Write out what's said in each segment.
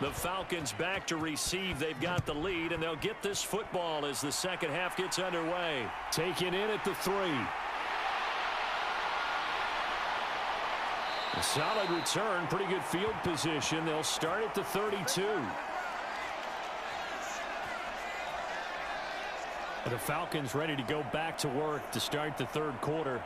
The Falcons back to receive. They've got the lead, and they'll get this football as the second half gets underway. Taken in at the 3. A solid return, pretty good field position. They'll start at the 32. The Falcons ready to go back to work to start the third quarter.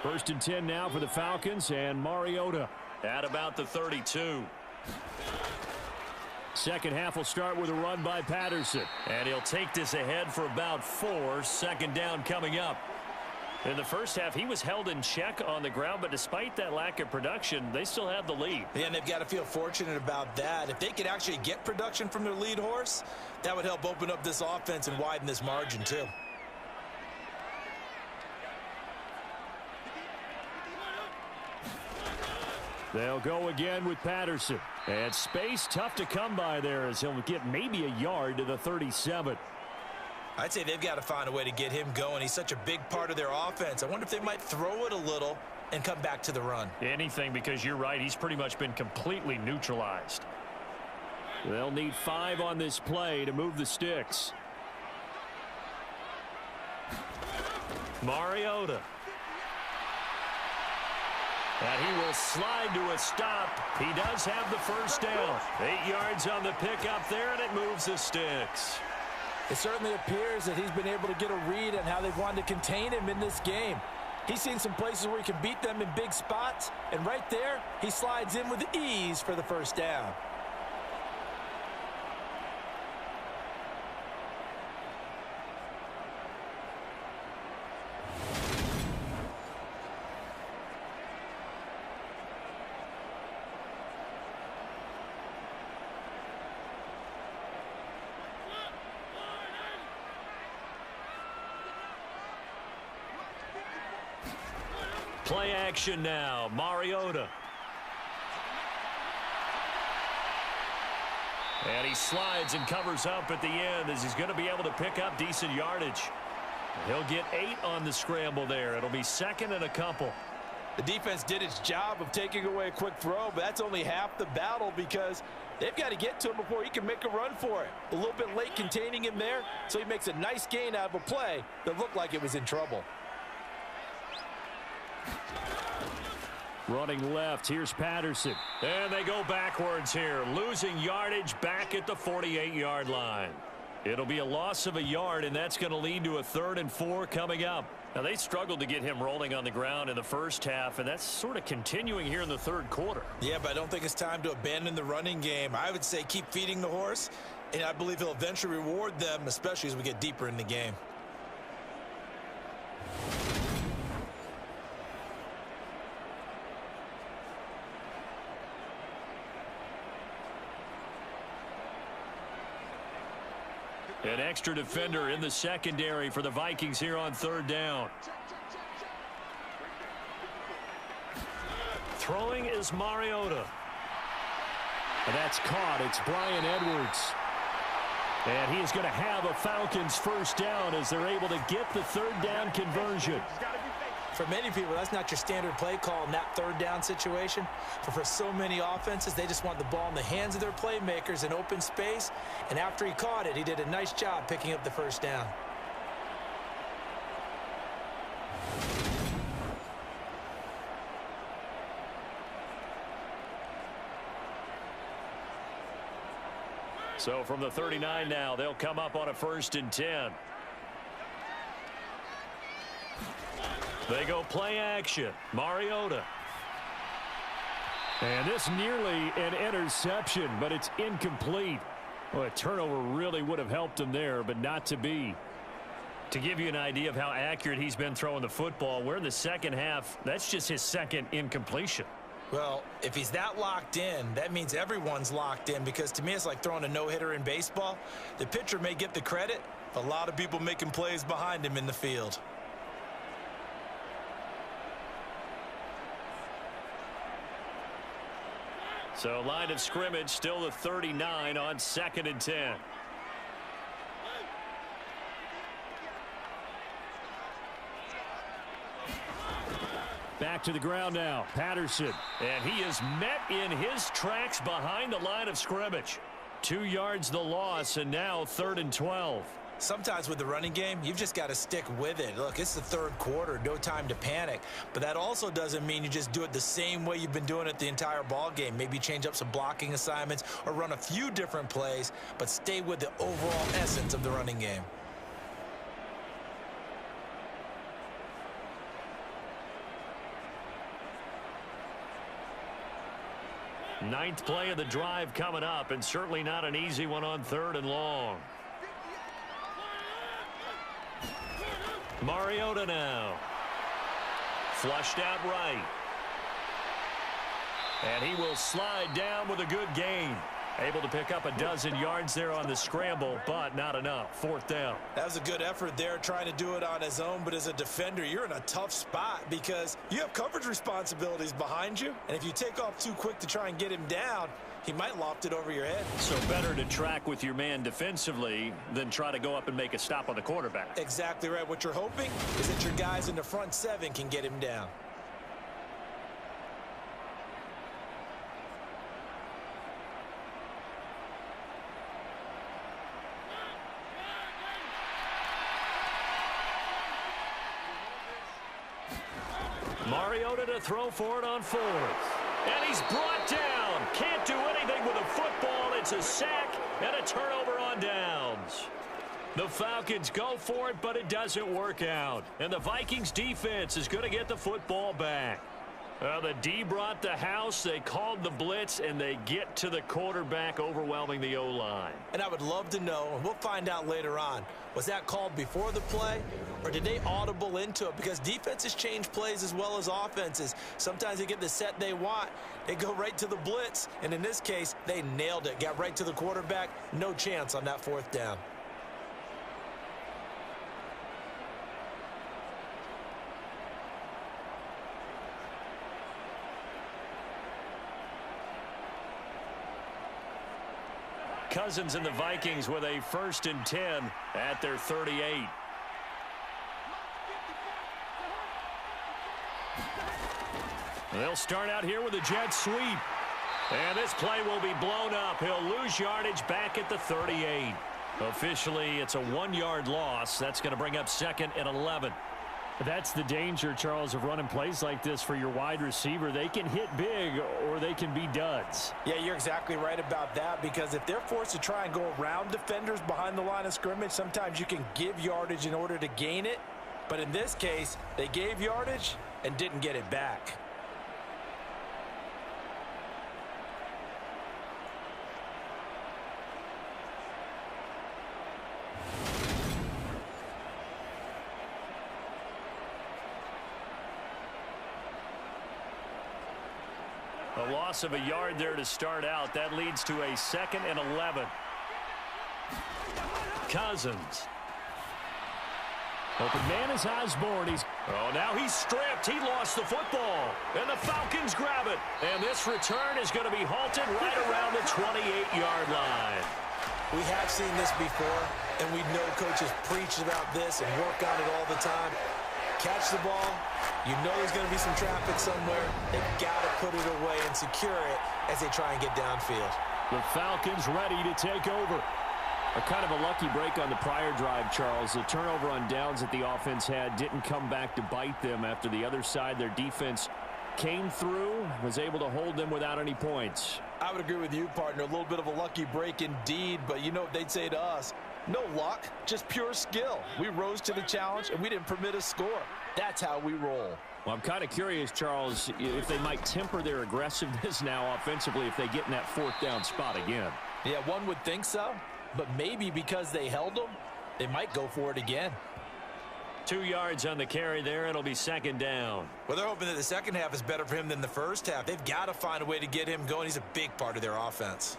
First and 10 now for the Falcons, and Mariota at about the 32. Second half will start with a run by Patterson, and he'll take this ahead for about 4. Second down coming up. In the first half, he was held in check on the ground, but despite that lack of production, they still have the lead. Yeah, and they've got to feel fortunate about that. If they could actually get production from their lead horse, that would help open up this offense and widen this margin too. They'll go again with Patterson. And space tough to come by there as he'll get maybe a yard to the 37. I'd say they've got to find a way to get him going. He's such a big part of their offense. I wonder if they might throw it a little and come back to the run. Anything, because you're right. He's pretty much been completely neutralized. They'll need 5 on this play to move the sticks. Mariota. And he will slide to a stop. He does have the first down. 8 yards on the pickup there, and it moves the sticks. It certainly appears that he's been able to get a read on how they've wanted to contain him in this game. He's seen some places where he can beat them in big spots, and right there, he slides in with ease for the first down. Play action now. Mariota. And he slides and covers up at the end as he's going to be able to pick up decent yardage. He'll get 8 on the scramble there. It'll be second and a couple. The defense did its job of taking away a quick throw, but that's only half the battle because they've got to get to him before he can make a run for it. A little bit late containing him there, so he makes a nice gain out of a play that looked like it was in trouble. Running left, here's Patterson. And they go backwards here, losing yardage back at the 48-yard line. It'll be a loss of a yard, and that's going to lead to a 3rd and 4 coming up. Now, they struggled to get him rolling on the ground in the first half, and that's sort of continuing here in the third quarter. Yeah, but I don't think it's time to abandon the running game. I would say keep feeding the horse, and I believe he'll eventually reward them, especially as we get deeper in the game. An extra defender in the secondary for the Vikings here on 3rd down. Throwing is Mariota. And that's caught. It's Bryan Edwards. And he is going to have a Falcons first down as they're able to get the 3rd down conversion. For many people, that's not your standard play call in that 3rd down situation. But for so many offenses, they just want the ball in the hands of their playmakers in open space. And after he caught it, he did a nice job picking up the first down. So from the 39 now, they'll come up on a 1st and 10. They go play action. Mariota. And this nearly an interception, but it's incomplete. Well, a turnover really would have helped him there, but not to be. To give you an idea of how accurate he's been throwing the football, we're in the second half. That's just his 2nd incompletion. Well, if he's that locked in, that means everyone's locked in, because to me it's like throwing a no-hitter in baseball. The pitcher may get the credit, but a lot of people making plays behind him in the field. So line of scrimmage still the 39 on 2nd and 10. Back to the ground now. Patterson. And he is met in his tracks behind the line of scrimmage. 2 yards the loss, and now 3rd and 12. Sometimes with the running game, you've just got to stick with it. Look, it's the 3rd quarter, no time to panic. But that also doesn't mean you just do it the same way you've been doing it the entire ball game. Maybe change up some blocking assignments or run a few different plays, but stay with the overall essence of the running game. Ninth play of the drive coming up, and certainly not an easy one on 3rd and long. Mariota now. Flushed out right. And he will slide down with a good gain. Able to pick up a dozen yards there on the scramble, but not enough. 4th down. That was a good effort there, trying to do it on his own, but as a defender, you're in a tough spot because you have coverage responsibilities behind you, and if you take off too quick to try and get him down, he might loft it over your head. So better to track with your man defensively than try to go up and make a stop on the quarterback. Exactly right. What you're hoping is that your guys in the front 7 can get him down. Mariota to throw for it on 4th. And he's brought down. Can't do anything with a football. It's a sack and a turnover on downs. The Falcons go for it, but it doesn't work out. And the Vikings defense is going to get the football back. The D brought the house. They called the blitz, and they get to the quarterback, overwhelming the O-line. And I would love to know, and we'll find out later on, was that called before the play, or did they audible into it? Because defenses change plays as well as offenses. Sometimes they get the set they want. They go right to the blitz, and in this case, they nailed it. Got right to the quarterback. No chance on that 4th down. Cousins and the Vikings with a 1st and 10 at their 38. They'll start out here with a jet sweep. And this play will be blown up. He'll lose yardage back at the 38. Officially, it's a 1-yard loss. That's going to bring up 2nd and 11. That's the danger, Charles, of running plays like this for your wide receiver. They can hit big or they can be duds. Yeah, you're exactly right about that, because if they're forced to try and go around defenders behind the line of scrimmage, sometimes you can give yardage in order to gain it. But in this case, they gave yardage and didn't get it back. A loss of a yard there to start out. That leads to a 2nd and 11. Cousins. Open man is Osborne. Now he's stripped. He lost the football. And the Falcons grab it. And this return is going to be halted right around the 28-yard line. We have seen this before, and we know coaches preach about this and work on it all the time. Catch the ball. You know there's going to be some traffic somewhere. They've got to put it away and secure it as they try and get downfield. The Falcons ready to take over. A kind of a lucky break on the prior drive, Charles. The turnover on downs that the offense had didn't come back to bite them after the other side. Their defense came through, was able to hold them without any points. I would agree with you, partner. A little bit of a lucky break indeed, but you know what they'd say to us? No luck, just pure skill. We rose to the challenge, and we didn't permit a score. That's how we roll. Well, I'm kind of curious, Charles, if they might temper their aggressiveness now offensively if they get in that 4th down spot again. Yeah, one would think so, but maybe because they held them, they might go for it again. 2 yards on the carry there. It'll be 2nd down. Well, they're hoping that the second half is better for him than the first half. They've got to find a way to get him going. He's a big part of their offense.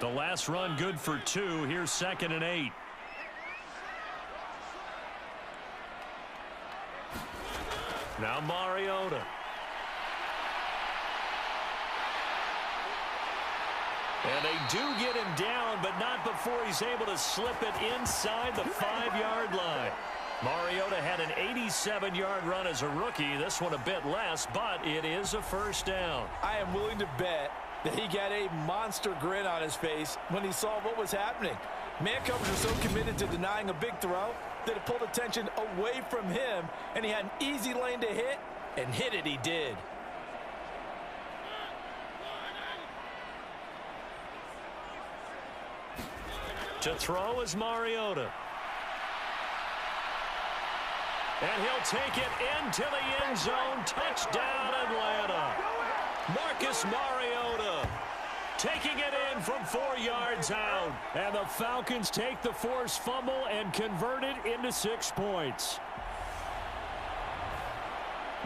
The last run good for 2. Here's 2nd and 8. Now Mariota. And they do get him down, but not before he's able to slip it inside the 5-yard line. Mariota had an 87-yard run as a rookie. This one a bit less, but it is a first down. I am willing to bet that he got a monster grin on his face when he saw what was happening. Man covers are so committed to denying a big throw that it pulled attention away from him, and he had an easy lane to hit, and hit it he did. To throw is Mariota. And he'll take it into the end zone. Touchdown, Atlanta. Marcus Mariota taking it in from 4 yards out. And the Falcons take the forced fumble and convert it into 6 points.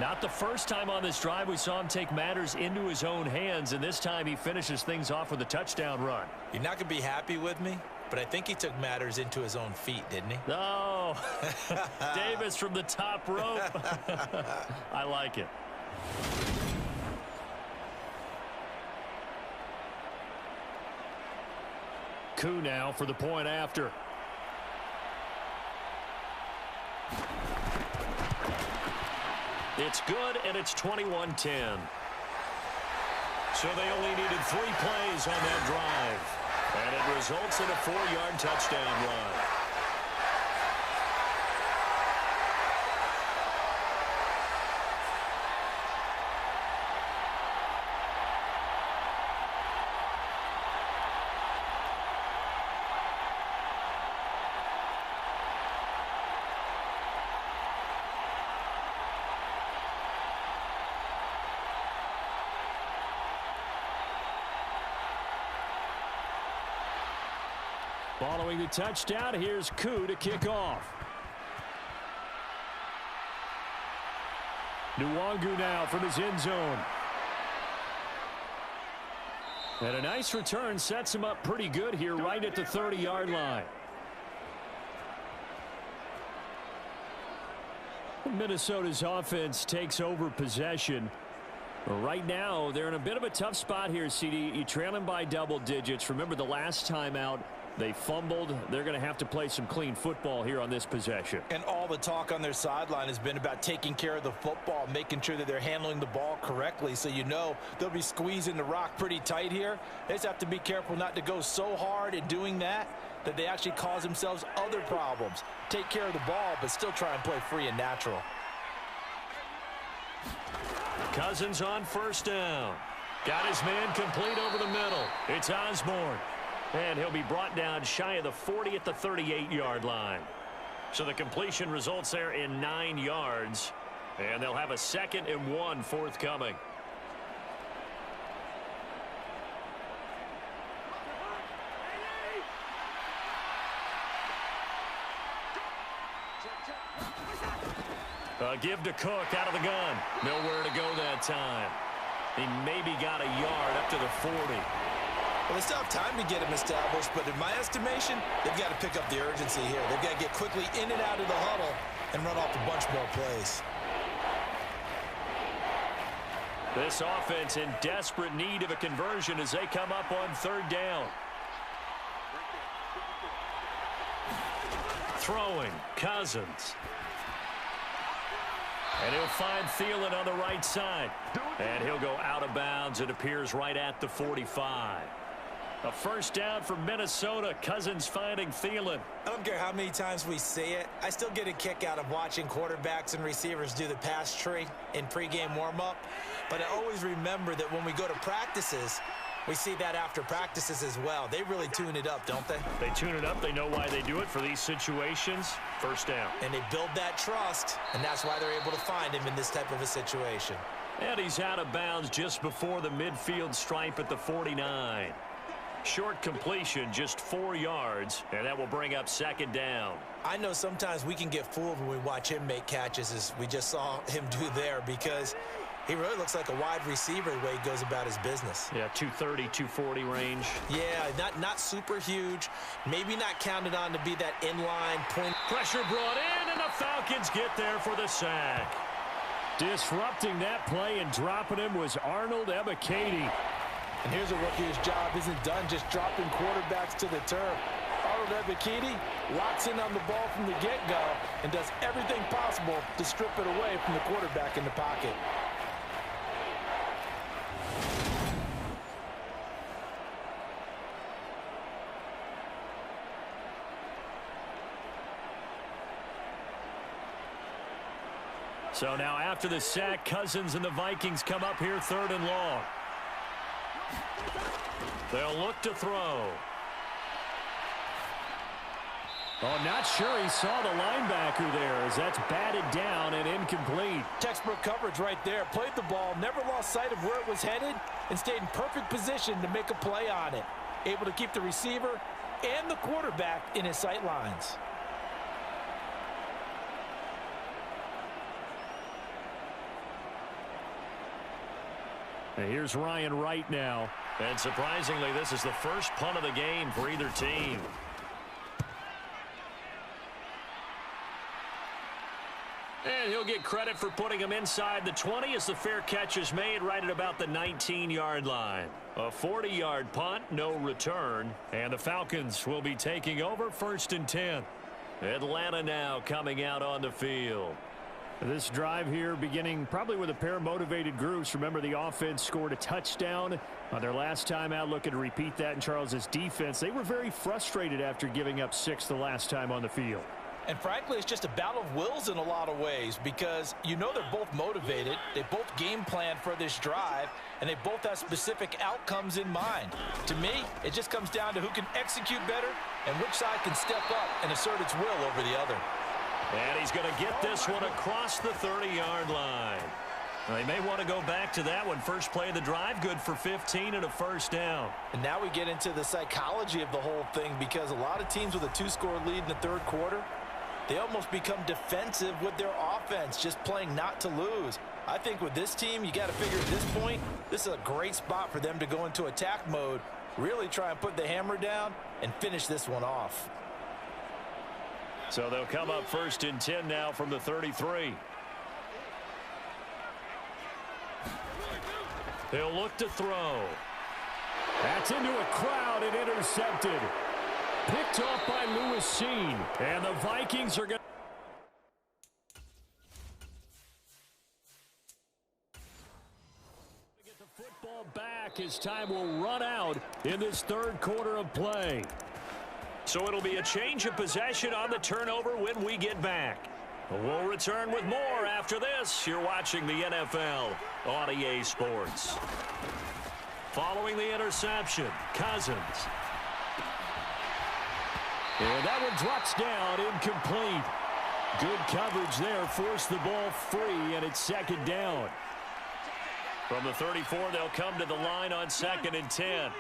Not the first time on this drive we saw him take matters into his own hands, and this time he finishes things off with a touchdown run. You're not going to be happy with me, but I think he took matters into his own feet, didn't he? No. Davis from the top rope. I like it. Koo now for the point after. It's good, and it's 21-10. So they only needed 3 plays on that drive. And it results in a 4-yard touchdown run. Following the touchdown, here's Koo to kick off. Nwangu now from his end zone. And a nice return sets him up pretty good here right at the 30-yard line. Minnesota's offense takes over possession. Right now, they're in a bit of a tough spot here, CD. You trail them by double digits. Remember the last time out, they fumbled. They're going to have to play some clean football here on this possession. And all the talk on their sideline has been about taking care of the football, making sure that they're handling the ball correctly. So you know they'll be squeezing the rock pretty tight here. They just have to be careful not to go so hard in doing that they actually cause themselves other problems. Take care of the ball, but still try and play free and natural. Cousins on first down. Got his man complete over the middle. It's Osborne. And he'll be brought down shy of the 40 at the 38-yard line. So the completion results there in 9 yards. And they'll have a 2nd and 1 forthcoming. Give to Cook out of the gun. Nowhere to go that time. He maybe got a yard up to the 40. Well, they still have time to get him established, but in my estimation, they've got to pick up the urgency here. They've got to get quickly in and out of the huddle and run off a bunch more plays. This offense in desperate need of a conversion as they come up on 3rd down. Throwing, Cousins. And he'll find Thielen on the right side. And he'll go out of bounds. It appears right at the 45. A first down for Minnesota. Cousins finding Thielen. I don't care how many times we see it. I still get a kick out of watching quarterbacks and receivers do the pass tree in pregame warm-up. But I always remember that when we go to practices, we see that after practices as well. They really tune it up, don't they? They tune it up. They know why they do it for these situations. First down. And they build that trust, and that's why they're able to find him in this type of a situation. And he's out of bounds just before the midfield stripe at the 49. Short completion, just 4 yards, and that will bring up 2nd down. I know sometimes we can get fooled when we watch him make catches, as we just saw him do there, because He really looks like a wide receiver the way he goes about his business. Yeah, 230, 240 range. Yeah, not super huge. Maybe not counted on to be that inline point. Pressure brought in, and the Falcons get there for the sack. Disrupting that play and dropping him was Arnold Ebiketie. And here's a rookie whose job isn't done just dropping quarterbacks to the turf. Arnold Ebiketie locks in on the ball from the get-go and does everything possible to strip it away from the quarterback in the pocket. So now after the sack, Cousins and the Vikings come up here 3rd and long. They'll look to throw. Oh, not sure he saw the linebacker there as that's batted down and incomplete. Textbook coverage right there. Played the ball, never lost sight of where it was headed, and stayed in perfect position to make a play on it. Able to keep the receiver and the quarterback in his sight lines. And here's Ryan Wright now. And surprisingly, this is the first punt of the game for either team. And he'll get credit for putting him inside the 20 as the fair catch is made right at about the 19-yard line. A 40-yard punt, no return. And the Falcons will be taking over 1st and 10. Atlanta now coming out on the field. This drive here beginning probably with a pair of motivated groups. Remember, the offense scored a touchdown on their last time out, looking to repeat that in Charles's defense. They were very frustrated after giving up 6 the last time on the field. And frankly, it's just a battle of wills in a lot of ways because you know they're both motivated. They both game plan for this drive, and they both have specific outcomes in mind. To me, it just comes down to who can execute better and which side can step up and assert its will over the other. And he's going to get this one across the 30-yard line. They may want to go back to that one. First play of the drive, good for 15 and a first down. And now we get into the psychology of the whole thing because a lot of teams with a 2-score lead in the 3rd quarter, they almost become defensive with their offense, just playing not to lose. I think with this team, you got to figure at this point, this is a great spot for them to go into attack mode, really try and put the hammer down and finish this one off. So they'll come up 1st and 10 now from the 33. He'll look to throw. That's into a crowd and intercepted. Picked off by Lewis Sheen. And the Vikings are going to get the football back as time will run out in this 3rd quarter of play. So it'll be a change of possession on the turnover when we get back. We'll return with more after this. You're watching the NFL on EA Sports. Following the interception, Cousins. And that one drops down, incomplete. Good coverage there, forced the ball free, and it's 2nd down. From the 34, they'll come to the line on 2nd and 10.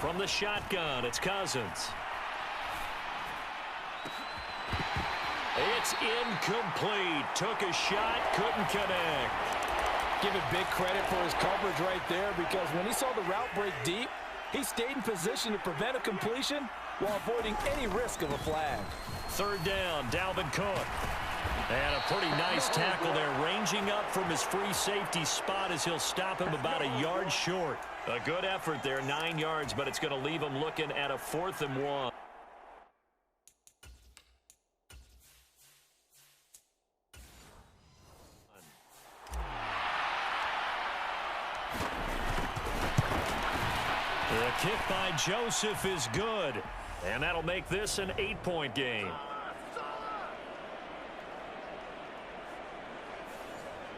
From the shotgun, it's Cousins. It's incomplete. Took a shot, couldn't connect. Give it big credit for his coverage right there because when he saw the route break deep, he stayed in position to prevent a completion while avoiding any risk of a flag. 3rd down, Dalvin Cook. And a pretty nice tackle there, ranging up from his free safety spot as he'll stop him about a yard short. A good effort there, 9 yards, but it's going to leave him looking at a 4th and 1. The kick by Joseph is good, and that'll make this an 8-point game.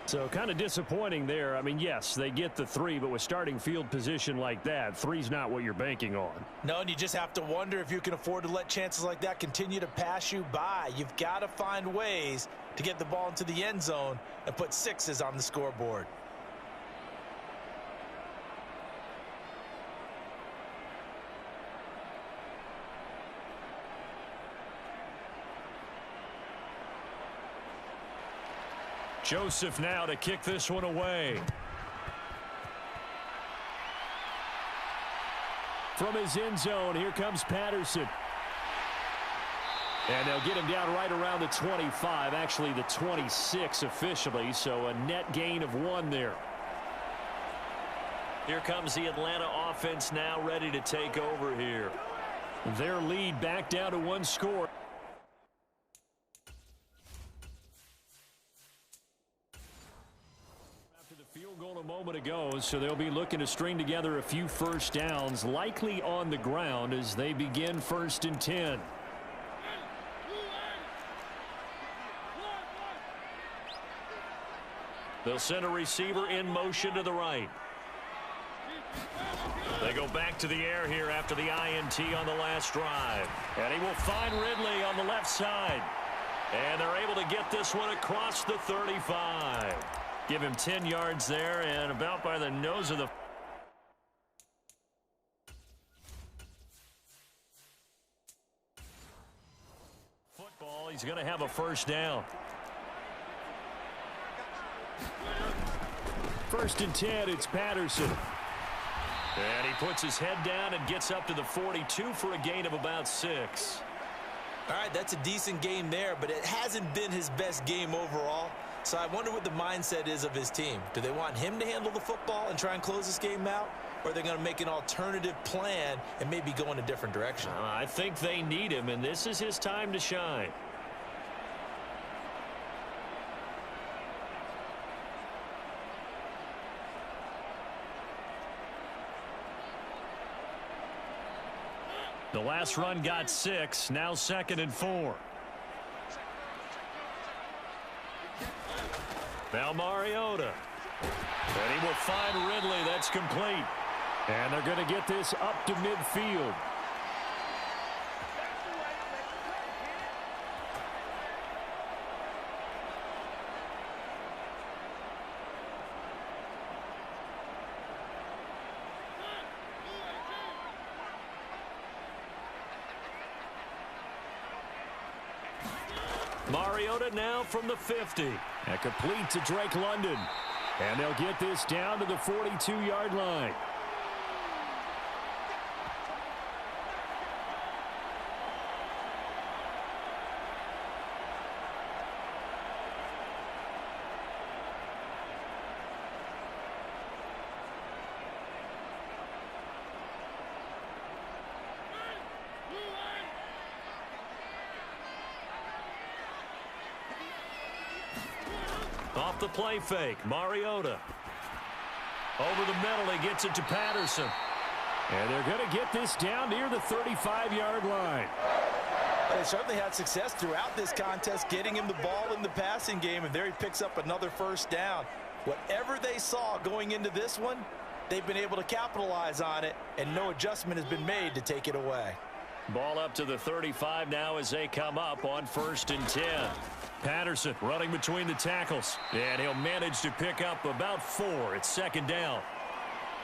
So kind of disappointing there. I mean, yes, they get the 3, but with starting field position like that, 3's not what you're banking on. No, and you just have to wonder if you can afford to let chances like that continue to pass you by. You've got to find ways to get the ball into the end zone and put 6s on the scoreboard. Joseph now to kick this one away. From his end zone, here comes Patterson. And they'll get him down right around the 25, actually the 26 officially, so a net gain of 1 there. Here comes the Atlanta offense now ready to take over here. Their lead back down to 1 score. After the field goal a moment ago, so they'll be looking to string together a few first downs, likely on the ground as they begin 1st and 10. They'll send a receiver in motion to the right. They go back to the air here after the INT on the last drive. And he will find Ridley on the left side. And they're able to get this one across the 35. Give him 10 yards there and about by the nose of the... football. He's going to have a first down. 1st and 10, it's Patterson. And he puts his head down and gets up to the 42 for a gain of about 6. All right, that's a decent game there, but it hasn't been his best game overall. So I wonder what the mindset is of his team. Do they want him to handle the football and try and close this game out? Or are they going to make an alternative plan and maybe go in a different direction? I think they need him, and this is his time to shine. The last run got 6. Now 2nd and 4. Now Mariota. And he will find Ridley. That's complete. And they're going to get this up to midfield. Mariota now from the 50. And complete to Drake London. And they'll get this down to the 42-yard line. Off the play fake, Mariota. Over the middle, he gets it to Patterson. And they're going to get this down near the 35-yard line. They certainly had success throughout this contest, getting him the ball in the passing game, and there he picks up another first down. Whatever they saw going into this one, they've been able to capitalize on it, and no adjustment has been made to take it away. Ball up to the 35 now as they come up on 1st and 10. Patterson running between the tackles, and he'll manage to pick up about 4. It's 2nd down.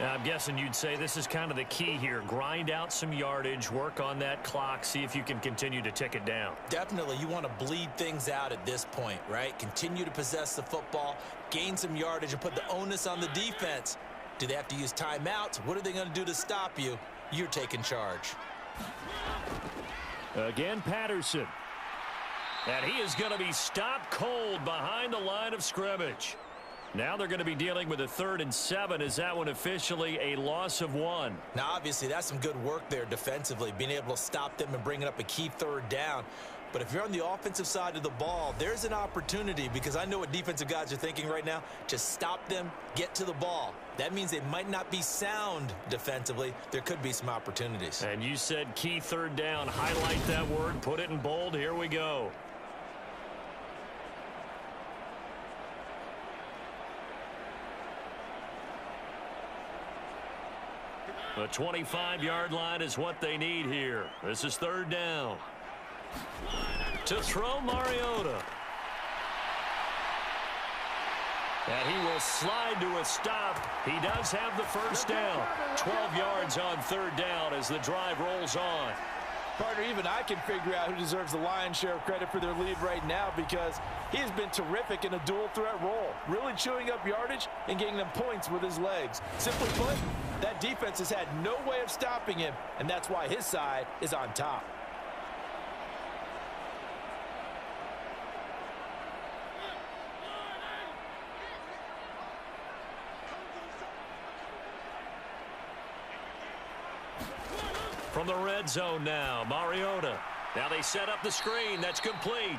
I'm guessing you'd say this is kind of the key here. Grind out some yardage, work on that clock, see if you can continue to tick it down. Definitely, you want to bleed things out at this point, right? Continue to possess the football, gain some yardage, and put the onus on the defense. Do they have to use timeouts? What are they going to do to stop you? You're taking charge. Again, Patterson. And he is going to be stopped cold behind the line of scrimmage. Now they're going to be dealing with a 3rd and 7. Is that one officially a loss of 1? Now, obviously, that's some good work there defensively, being able to stop them and bringing up a key 3rd down. But if you're on the offensive side of the ball, there's an opportunity, because I know what defensive guys are thinking right now. Just stop them, get to the ball. That means they might not be sound defensively. There could be some opportunities. And you said key 3rd down. Highlight that word, put it in bold. Here we go. The 25-yard line is what they need here. This is 3rd down. To throw, Mariota. And he will slide to a stop. He does have the first down. 12 yards on 3rd down as the drive rolls on. Partner, even I can figure out who deserves the lion's share of credit for their lead right now because he has been terrific in a dual threat role, really chewing up yardage and getting them points with his legs. Simply put, that defense has had no way of stopping him, and that's why his side is on top. From the red zone now, Mariota. Now they set up the screen. That's complete.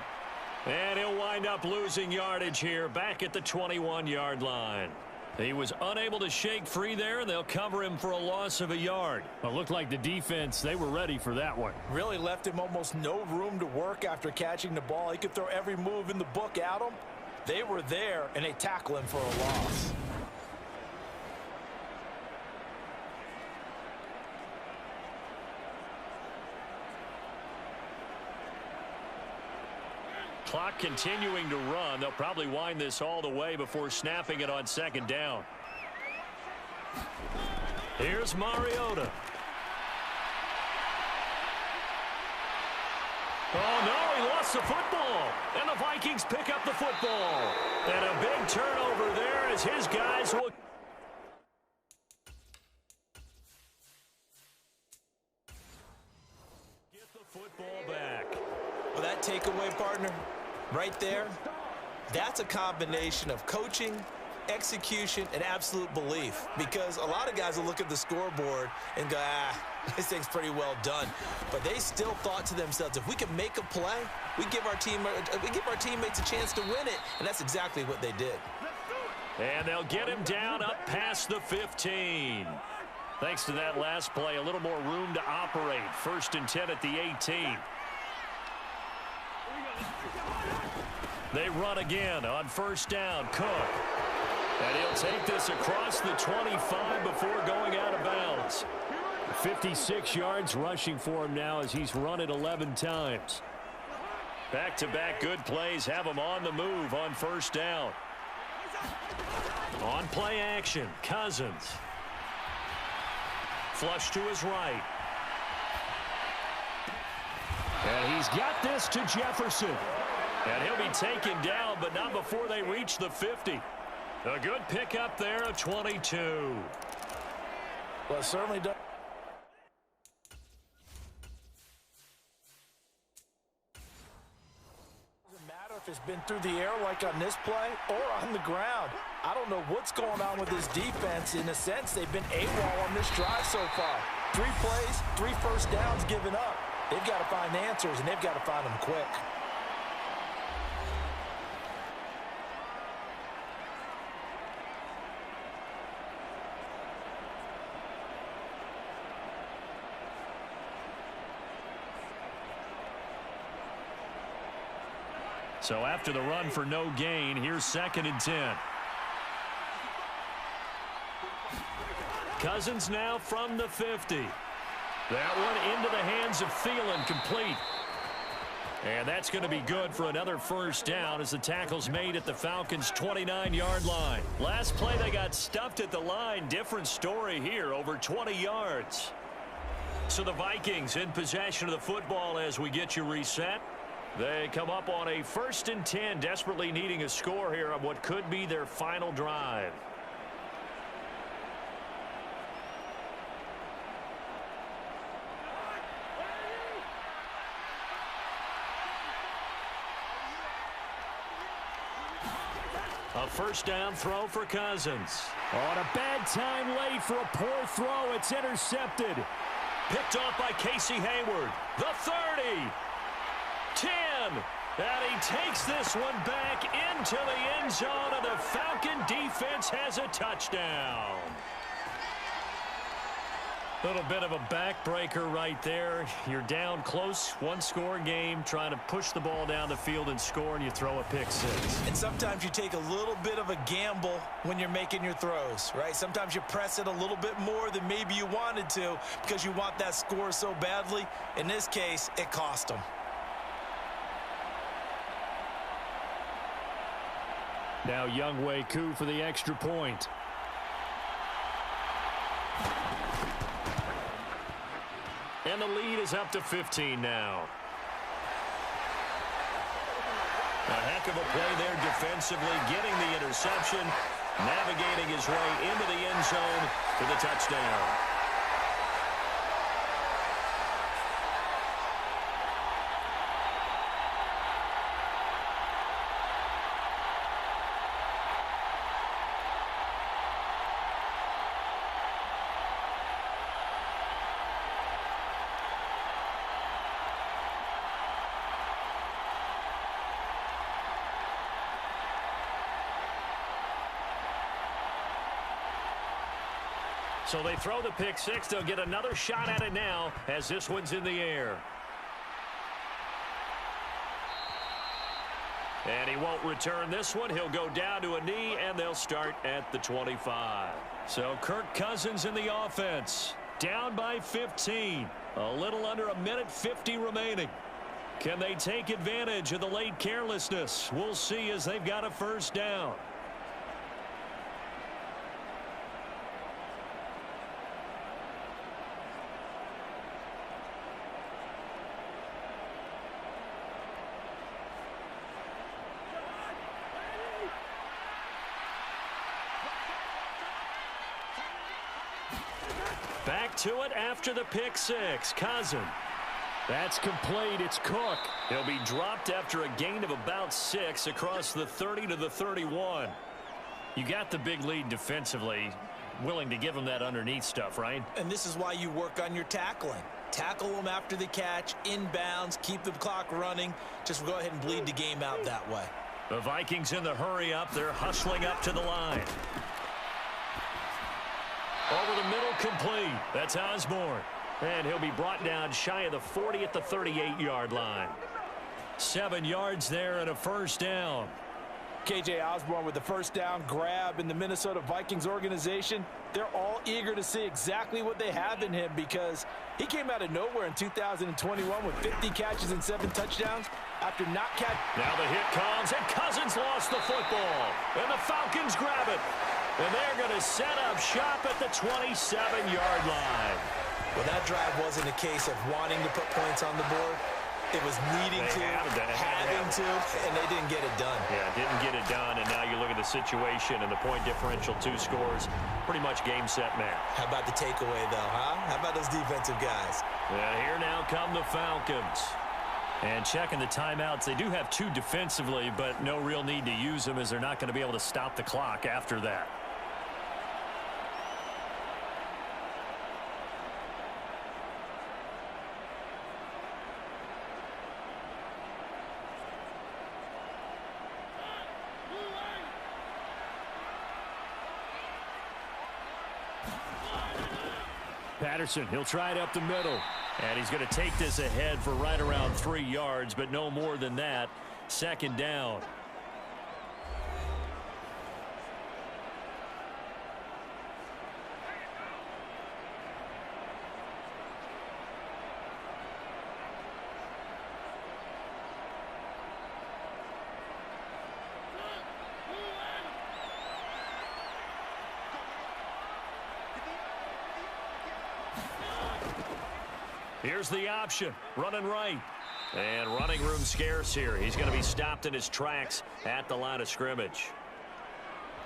And he'll wind up losing yardage here back at the 21-yard line. He was unable to shake free there, and they'll cover him for a loss of a yard. Well, it looked like the defense, they were ready for that one. Really left him almost no room to work after catching the ball. He could throw every move in the book at him. They were there, and they tackle him for a loss. Clock continuing to run. They'll probably wind this all the way before snapping it on second down. Here's Mariota. Oh, no, he lost the football. And the Vikings pick up the football. And a big turnover there as his guys will... get the football back. Well, that takeaway, partner, right there, that's a combination of coaching, execution, and absolute belief. Because a lot of guys will look at the scoreboard and go, this thing's pretty well done. But they still thought to themselves, if we can make a play, we give our teammates a chance to win it. And that's exactly what they did. And they'll get him down up past the 15. Thanks to that last play, a little more room to operate. 1st and 10 at the 18. They run again on 1st down. Cook. And he'll take this across the 25 before going out of bounds. 56 yards rushing for him now as he's run it 11 times. Back-to-back good plays have him on the move on 1st down. On play action, Cousins. Flush to his right. And he's got this to Jefferson. And he'll be taken down, but not before they reach the 50. A good pickup there of 22. Well, it certainly does. Doesn't matter if it's been through the air like on this play or on the ground. I don't know what's going on with this defense. In a sense, they've been AWOL on this drive so far. 3 plays, 3 first downs given up. They've got to find answers, and they've got to find them quick. So after the run for no gain, here's 2nd and 10. Cousins now from the 50. That one into the hands of Thielen, complete. And that's going to be good for another 1st down as the tackle's made at the Falcons' 29-yard line. Last play, they got stuffed at the line. Different story here, over 20 yards. So the Vikings in possession of the football as we get you reset. They come up on a 1st and 10, desperately needing a score here on what could be their final drive. A 1st down throw for Cousins. On a bad time late for a poor throw. It's intercepted. Picked off by Casey Hayward. The 30. 10. And he takes this one back into the end zone, and the Falcon defense has a touchdown. A little bit of a backbreaker right there. You're down close, 1-score game, trying to push the ball down the field and score, and you throw a pick 6. And sometimes you take a little bit of a gamble when you're making your throws, right? Sometimes you press it a little bit more than maybe you wanted to because you want that score so badly. In this case, it cost them. Now Younghoe Koo for the extra point. And the lead is up to 15 now. A heck of a play there defensively, getting the interception, navigating his way into the end zone for the touchdown. So they throw the pick six. They'll get another shot at it now as this one's in the air. And he won't return this one. He'll go down to a knee, and they'll start at the 25. So Kirk Cousins in the offense. Down by 15. A little under a minute 50 remaining. Can they take advantage of the late carelessness? We'll see as they've got a first down. Back to it after the pick six. Cousins. That's complete. It's Cook. He'll be dropped after a gain of about 6 across the 30 to the 31. You got the big lead defensively. Willing to give him that underneath stuff, right? And this is why you work on your tackling. Tackle them after the catch, inbounds, keep the clock running. Just go ahead and bleed the game out that way. The Vikings in the hurry up. They're hustling up to the line. Over the middle, complete. That's Osborne. And he'll be brought down shy of the 40 at the 38-yard line. 7 yards there and a first down. K.J. Osborne with the first down grab in the Minnesota Vikings organization. They're all eager to see exactly what they have in him because he came out of nowhere in 2021 with 50 catches and 7 touchdowns after not catching. Now the hit comes, and Cousins lost the football. And the Falcons grab it. And they're going to set up shop at the 27-yard line. Well, that drive wasn't a case of wanting to put points on the board. It was needing to, having to, and they didn't get it done. Yeah, didn't get it done, and now you look at the situation and the point differential, 2 scores, pretty much game, set, match. How about the takeaway, though, huh? How about those defensive guys? Yeah, here now come the Falcons. And checking the timeouts, they do have 2 defensively, but no real need to use them as they're not going to be able to stop the clock after that. Patterson, he'll try it up the middle. And he's going to take this ahead for right around 3 yards, but no more than that. Second down. Here's the option, running right. And running room scarce here. He's going to be stopped in his tracks at the line of scrimmage.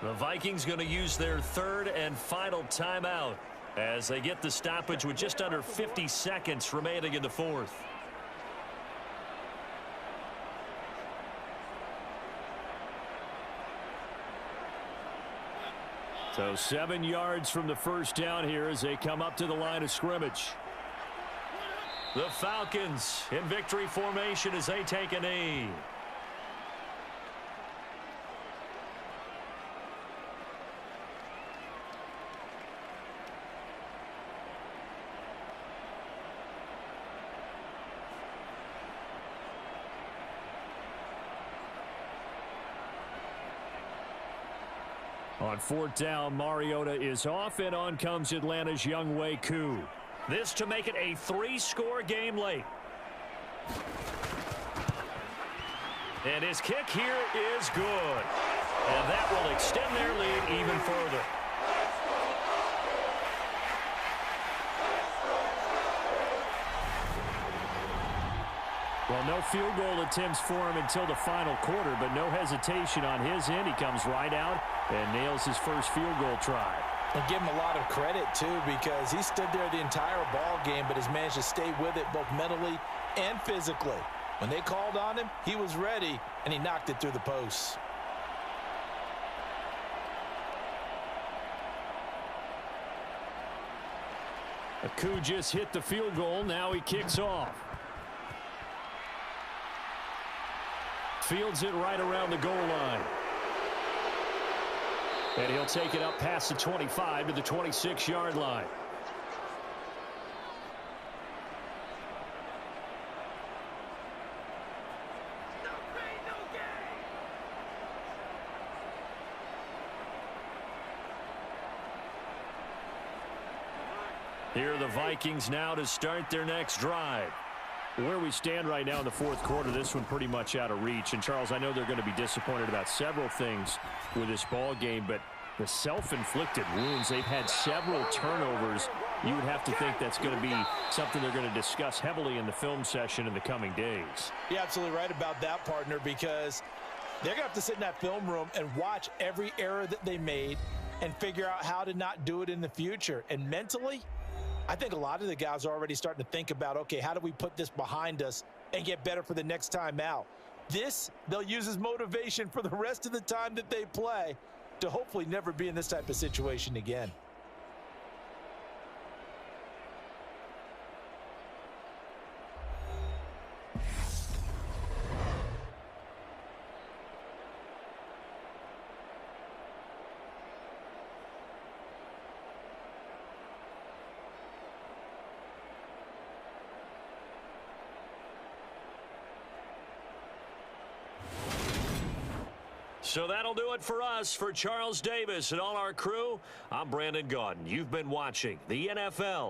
The Vikings going to use their 3rd and final timeout as they get the stoppage with just under 50 seconds remaining in the 4th. So 7 yards from the first down here as they come up to the line of scrimmage. The Falcons in victory formation as they take a knee. On 4th down, Mariota is off, and on comes Atlanta's Younghoe Koo. This to make it a 3-score game late. And his kick here is good. And that will extend their lead even further. Well, no field goal attempts for him until the final quarter, but no hesitation on his end. He comes right out and nails his first field goal try. And give him a lot of credit, too, because he stood there the entire ball game but has managed to stay with it both mentally and physically. When they called on him, he was ready, and he knocked it through the posts. Aku just hit the field goal. Now he kicks off. Fields it right around the goal line. And he'll take it up past the 25 to the 26-yard line. Here are the Vikings now to start their next drive. Where we stand right now in the fourth quarter, this one pretty much out of reach. And, Charles, I know they're going to be disappointed about several things with this ball game, but the self-inflicted wounds, they've had several turnovers. You would have to think that's going to be something they're going to discuss heavily in the film session in the coming days. You're absolutely right about that, partner, because they're going to have to sit in that film room and watch every error that they made and figure out how to not do it in the future. And mentally, I think a lot of the guys are already starting to think about, okay, how do we put this behind us and get better for the next time out? This, they'll use as motivation for the rest of the time that they play to hopefully never be in this type of situation again. So that'll do it for us. For Charles Davis and all our crew, I'm Brandon Gaudin. You've been watching the NFL